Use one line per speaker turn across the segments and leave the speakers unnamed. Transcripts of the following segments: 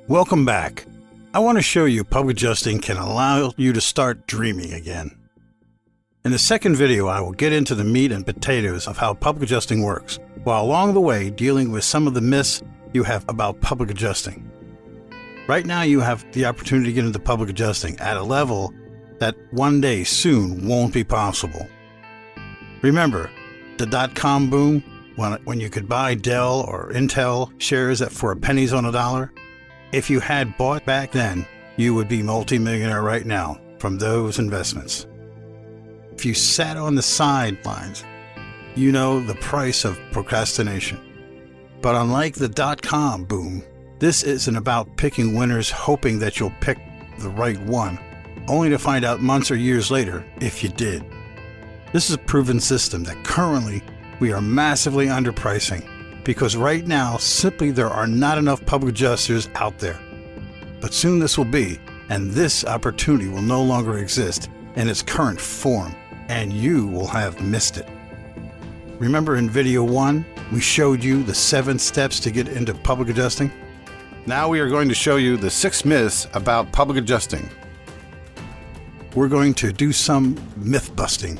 Welcome back. I want to show you public adjusting can allow you to start dreaming again. In the second video, I will get into the meat and potatoes of how public adjusting works, while along the way dealing with some of the myths you have about public adjusting. Right now you have the opportunity to get into public adjusting at a level that one day soon won't be possible. Remember the dot-com boom when you could buy Dell or Intel shares for pennies on a dollar? If you had bought back then, you would be multimillionaire right now from those investments. If you sat on the sidelines, you know the price of procrastination. But unlike the dot-com boom, this isn't about picking winners hoping that you'll pick the right one, only to find out months or years later if you did. This is a proven system that currently we are massively underpricing because right now simply there are not enough public adjusters out there. But soon this will be, and this opportunity will no longer exist in its current form, and you will have missed it. Remember in video 1, we showed you the 7 steps to get into public adjusting?
Now we are going to show you the 6 myths about public adjusting.
We're going to do some myth busting.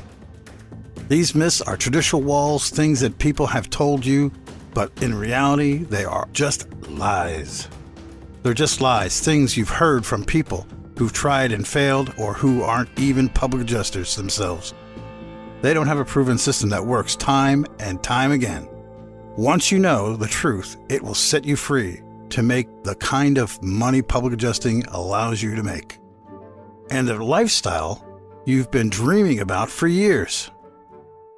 These myths are traditional walls, things that people have told you, but in reality, they are just lies. They're just lies, things you've heard from people who've tried and failed or who aren't even public adjusters themselves. They don't have a proven system that works time and time again. Once you know the truth, it will set you free to make the kind of money public adjusting allows you to make. And the lifestyle you've been dreaming about for years.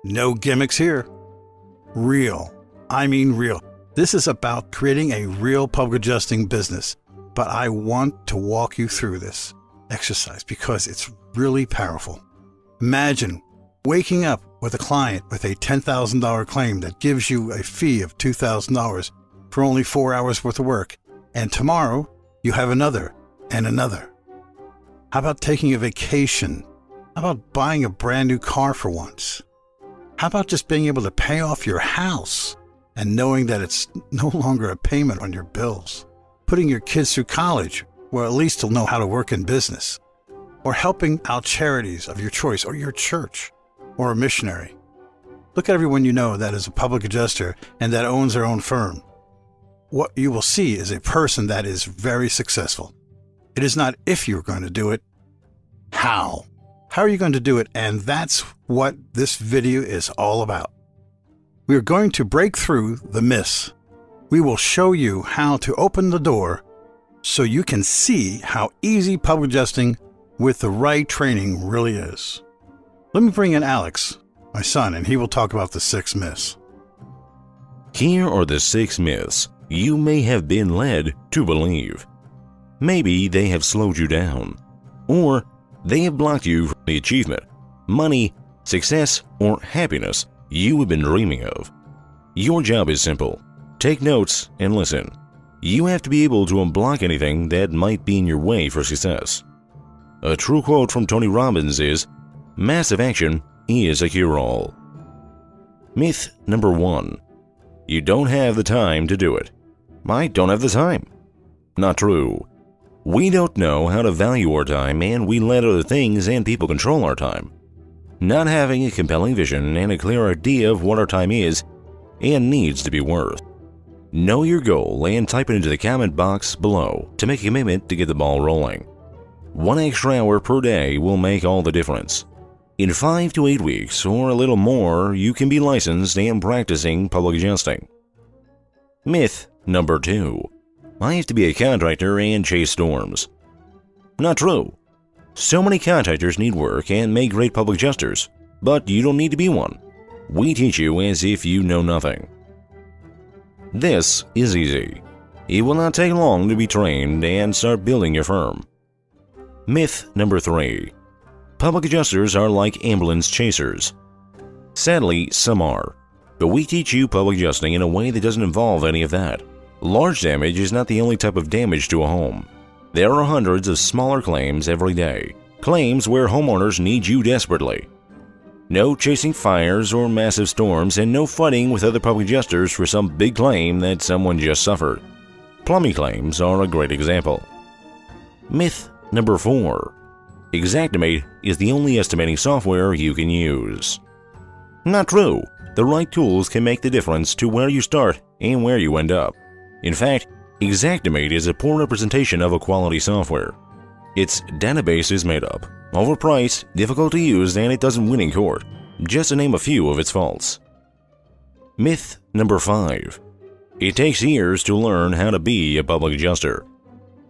No gimmicks here. Real. I mean real. This is about creating a real public adjusting business, but I want to walk you through this exercise because it's really powerful. Imagine waking up with a client with a $10,000 claim that gives you a fee of $2,000 for only 4 hours worth of work, and tomorrow you have another and another. How about taking a vacation? How about buying a brand new car for once? How about just being able to pay off your house and knowing that it's no longer a payment on your bills? Putting your kids through college, or at least they'll know how to work in business. Or helping out charities of your choice, or your church, or a missionary. Look at everyone you know that is a public adjuster and that owns their own firm. What you will see is a person that is very successful. It is not if you're going to do it, how. How are you going to do it? And that's what this video is all about. We are going to break through the myths. We will show you how to open the door so you can see how easy public adjusting with the right training really is. Let me bring in Alex, my son, and he will talk about the 6 myths.
Here are the 6 myths you may have been led to believe. Maybe they have slowed you down, or they have blocked you from the achievement, money, success, or happiness you have been dreaming of. Your job is simple. Take notes and listen. You have to be able to unblock anything that might be in your way for success. A true quote from Tony Robbins is, "Massive action is a cure-all." Myth number 1. You don't have the time to do it. I don't have the time. Not true. We don't know how to value our time, and we let other things and people control our time. Not having a compelling vision and a clear idea of what our time is and needs to be worth. Know your goal and type it into the comment box below to make a commitment to get the ball rolling. 1 extra hour per day will make all the difference. In 5 to 8 weeks or a little more, you can be licensed and practicing public adjusting. Myth number 2. I have to be a contractor and chase storms. Not true. So many contractors need work and make great public adjusters, but you don't need to be one. We teach you as if you know nothing. This is easy. It will not take long to be trained and start building your firm. Myth number 3. Public adjusters are like ambulance chasers. Sadly, some are, but we teach you public adjusting in a way that doesn't involve any of that. Large damage is not the only type of damage to a home. There are hundreds of smaller claims every day, claims where homeowners need you desperately. No chasing fires or massive storms, and no fighting with other public adjusters for some big claim that someone just suffered. Plumbing claims are a great example. Myth number 4. Xactimate is the only estimating software you can use. Not true. The right tools can make the difference to where you start and where you end up. In fact, Xactimate is a poor representation of a quality software. Its database is made up, overpriced, difficult to use, and it doesn't win in court, just to name a few of its faults. Myth number 5. It takes years to learn how to be a public adjuster.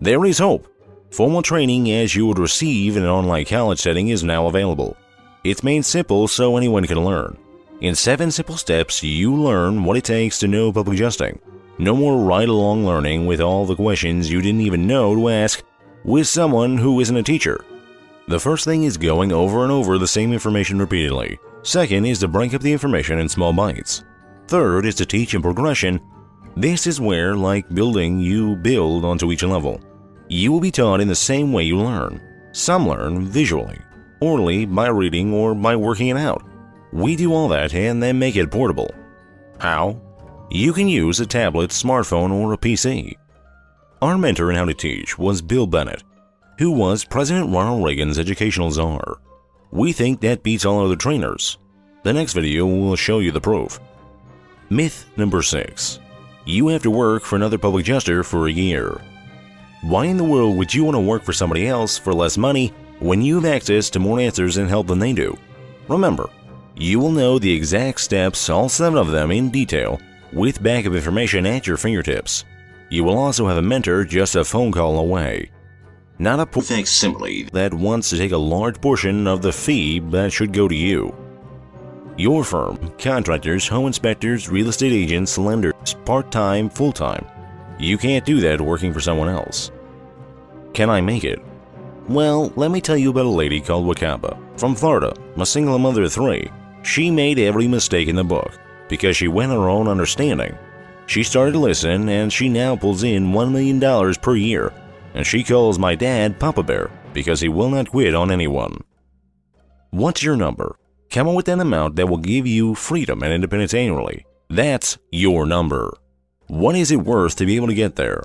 There is hope. Formal training as you would receive in an online college setting is now available. It's made simple so anyone can learn. In 7 simple steps, you learn what it takes to know public adjusting. No more ride-along learning with all the questions you didn't even know to ask with someone who isn't a teacher. The first thing is going over and over the same information repeatedly. Second is to break up the information in small bites. Third is to teach in progression. This is where, like building, you build onto each level. You will be taught in the same way you learn. Some learn visually, orally by reading or by working it out. We do all that and then make it portable. How? You can use a tablet, smartphone, or a PC. Our mentor in How to Teach was Bill Bennett, who was President Ronald Reagan's educational czar. We think that beats all other trainers. The next video will show you the proof. Myth number 6. You have to work for another public adjuster for a year. Why in the world would you want to work for somebody else for less money when you have access to more answers and help than they do? Remember, you will know the exact steps, all 7 of them in detail, with backup information at your fingertips. You will also have a mentor just a phone call away. Not a poor facsimile that wants to take a large portion of the fee that should go to you. Your firm, contractors, home inspectors, real estate agents, lenders, part-time, full-time. You can't do that working for someone else. Can I make it? Well, let me tell you about a lady called Wakamba from Florida, a single mother of 3. She made every mistake in the book because she went on her own understanding. She started to listen and she now pulls in $1 million per year, and she calls my dad Papa Bear because he will not quit on anyone. What's your number? Come up with an amount that will give you freedom and independence annually. That's your number. What is it worth to be able to get there?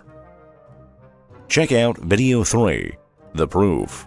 Check out video 3, The Proof.